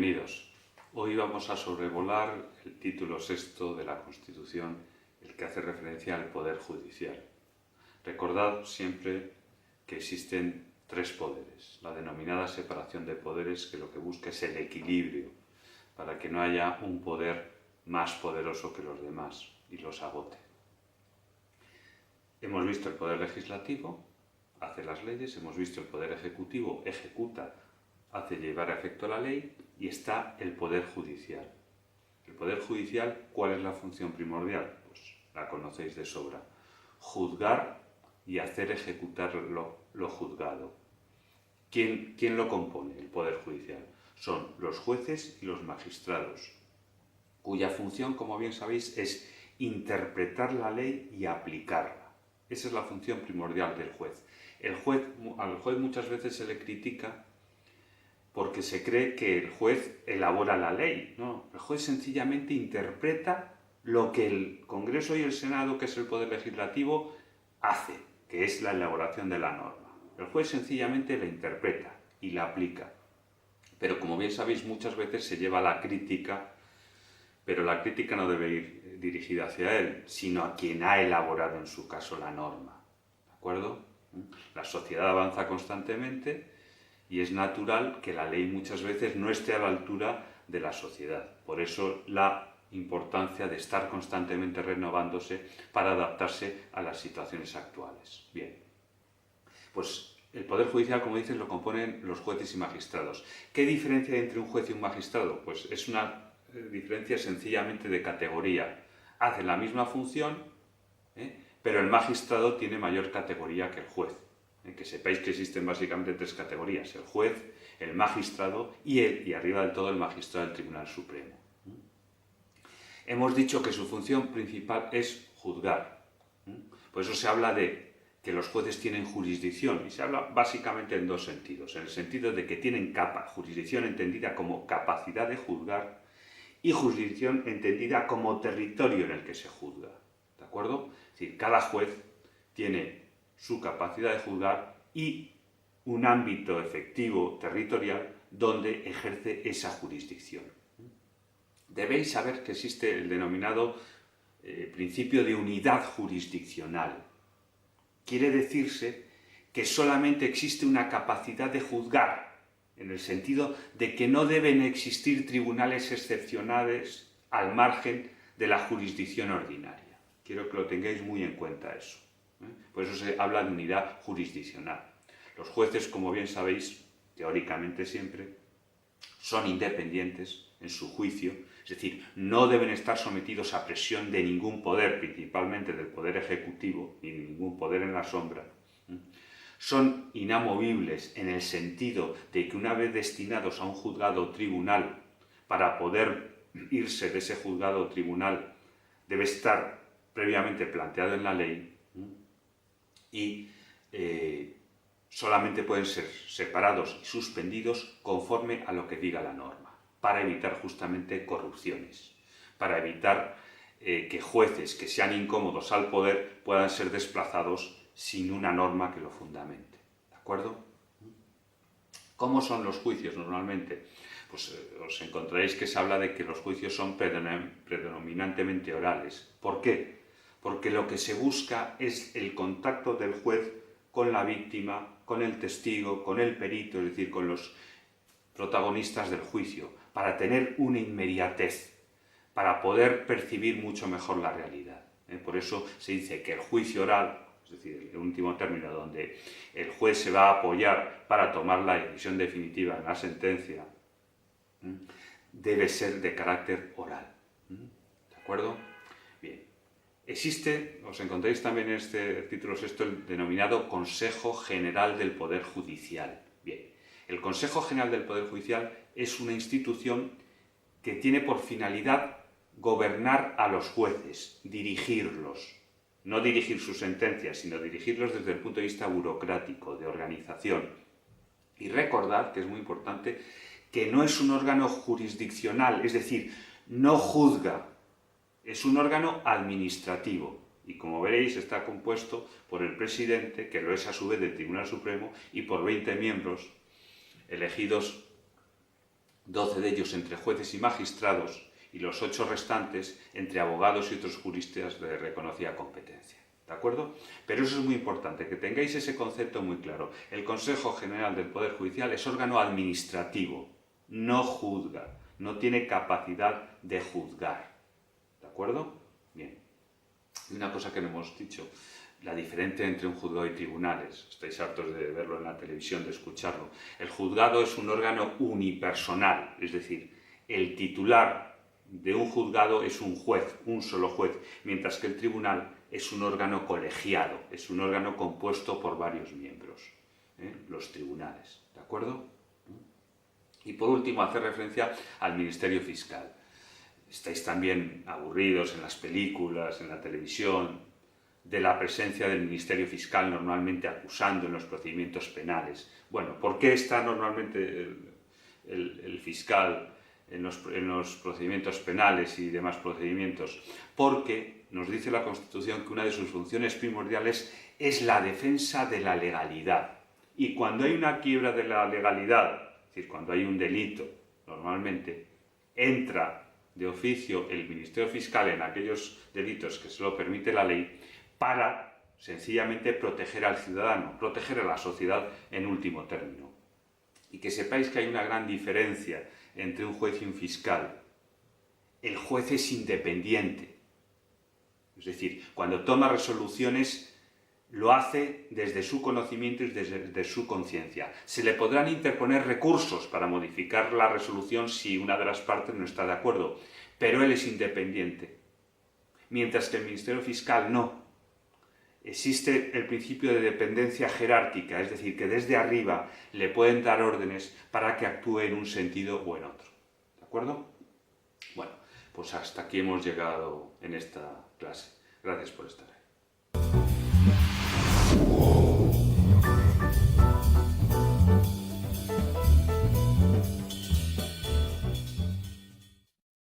Bienvenidos. Hoy vamos a sobrevolar el título sexto de la Constitución, el que hace referencia al Poder Judicial. Recordad siempre que existen tres poderes, la denominada separación de poderes, que lo que busca es el equilibrio, para que no haya un poder más poderoso que los demás y los agote. Hemos visto el Poder Legislativo, hace las leyes, hemos visto el Poder Ejecutivo, ejecuta, hace llevar a efecto la ley, y está el Poder Judicial. El Poder Judicial, ¿cuál es la función primordial? Pues la conocéis de sobra. Juzgar y hacer ejecutar lo juzgado. ¿Quién lo compone, el Poder Judicial? Son los jueces y los magistrados, cuya función, como bien sabéis, es interpretar la ley y aplicarla. Esa es la función primordial del juez. Al juez muchas veces se le critica porque se cree que el juez elabora la ley. No, el juez sencillamente interpreta lo que el Congreso y el Senado, que es el Poder Legislativo, hace, que es la elaboración de la norma. El juez sencillamente la interpreta y la aplica. Pero como bien sabéis, muchas veces se lleva la crítica, pero la crítica no debe ir dirigida hacia él, sino a quien ha elaborado en su caso la norma. ¿De acuerdo? La sociedad avanza constantemente y es natural que la ley muchas veces no esté a la altura de la sociedad. Por eso la importancia de estar constantemente renovándose para adaptarse a las situaciones actuales. Bien, pues el Poder Judicial, como dices, lo componen los jueces y magistrados. ¿Qué diferencia hay entre un juez y un magistrado? Pues es una diferencia sencillamente de categoría. Hacen la misma función, pero el magistrado tiene mayor categoría que el juez. Que sepáis que existen básicamente tres categorías: el juez, el magistrado y arriba del todo el magistrado del Tribunal Supremo. Hemos dicho que su función principal es juzgar. Por eso se habla de que los jueces tienen jurisdicción, y se habla básicamente en dos sentidos: en el sentido de que tienen jurisdicción entendida como capacidad de juzgar, y jurisdicción entendida como territorio en el que se juzga. ¿De acuerdo? Es decir, cada juez tiene su capacidad de juzgar y un ámbito efectivo territorial donde ejerce esa jurisdicción. Debéis saber que existe el denominado principio de unidad jurisdiccional. Quiere decirse que solamente existe una capacidad de juzgar, en el sentido de que no deben existir tribunales excepcionales al margen de la jurisdicción ordinaria. Quiero que lo tengáis muy en cuenta eso. Por eso se habla de unidad jurisdiccional. Los jueces, como bien sabéis, teóricamente siempre, son independientes en su juicio, es decir, no deben estar sometidos a presión de ningún poder, principalmente del poder ejecutivo, ni ningún poder en la sombra. Son inamovibles en el sentido de que una vez destinados a un juzgado o tribunal, para poder irse de ese juzgado o tribunal, debe estar previamente planteado en la ley, y solamente pueden ser separados y suspendidos conforme a lo que diga la norma, para evitar justamente corrupciones, para evitar que jueces que sean incómodos al poder puedan ser desplazados sin una norma que lo fundamente. ¿De acuerdo? ¿Cómo son los juicios normalmente? Pues os encontraréis que se habla de que los juicios son predominantemente orales. ¿Por qué? Porque lo que se busca es el contacto del juez con la víctima, con el testigo, con el perito, es decir, con los protagonistas del juicio, para tener una inmediatez, para poder percibir mucho mejor la realidad. Por eso se dice que el juicio oral, es decir, el último término donde el juez se va a apoyar para tomar la decisión definitiva en la sentencia, debe ser de carácter oral. ¿De acuerdo? Bien. Os encontráis también en este título sexto el denominado Consejo General del Poder Judicial. Bien, el Consejo General del Poder Judicial es una institución que tiene por finalidad gobernar a los jueces, dirigirlos. No dirigir sus sentencias, sino dirigirlos desde el punto de vista burocrático, de organización. Y recordad, que es muy importante, que no es un órgano jurisdiccional, es decir, no juzga. Es un órgano administrativo y, como veréis, está compuesto por el presidente, que lo es a su vez del Tribunal Supremo, y por 20 miembros elegidos 12 de ellos entre jueces y magistrados y los 8 restantes entre abogados y otros juristas de reconocida competencia. ¿De acuerdo? Pero eso es muy importante, que tengáis ese concepto muy claro. El Consejo General del Poder Judicial es órgano administrativo, no juzga, no tiene capacidad de juzgar. ¿De acuerdo? Bien. Y una cosa que no hemos dicho, la diferencia entre un juzgado y tribunales. Estáis hartos de verlo en la televisión, de escucharlo. El juzgado es un órgano unipersonal, es decir, el titular de un juzgado es un juez, un solo juez, mientras que el tribunal es un órgano colegiado, es un órgano compuesto por varios miembros, los tribunales, ¿de acuerdo? Y por último, hacer referencia al Ministerio Fiscal. Estáis también aburridos en las películas, en la televisión, de la presencia del Ministerio Fiscal normalmente acusando en los procedimientos penales. Bueno, ¿por qué está normalmente el fiscal en los procedimientos penales y demás procedimientos? Porque nos dice la Constitución que una de sus funciones primordiales es la defensa de la legalidad. Y cuando hay una quiebra de la legalidad, es decir, cuando hay un delito, normalmente entra de oficio el Ministerio Fiscal en aquellos delitos que se lo permite la ley para sencillamente proteger al ciudadano, proteger a la sociedad en último término. Y que sepáis que hay una gran diferencia entre un juez y un fiscal. El juez es independiente. Es decir, cuando toma resoluciones lo hace desde su conocimiento y desde su conciencia. Se le podrán interponer recursos para modificar la resolución si una de las partes no está de acuerdo, pero él es independiente. Mientras que el Ministerio Fiscal no. Existe el principio de dependencia jerárquica, es decir, que desde arriba le pueden dar órdenes para que actúe en un sentido o en otro. ¿De acuerdo? Bueno, pues hasta aquí hemos llegado en esta clase. Gracias por estar ahí.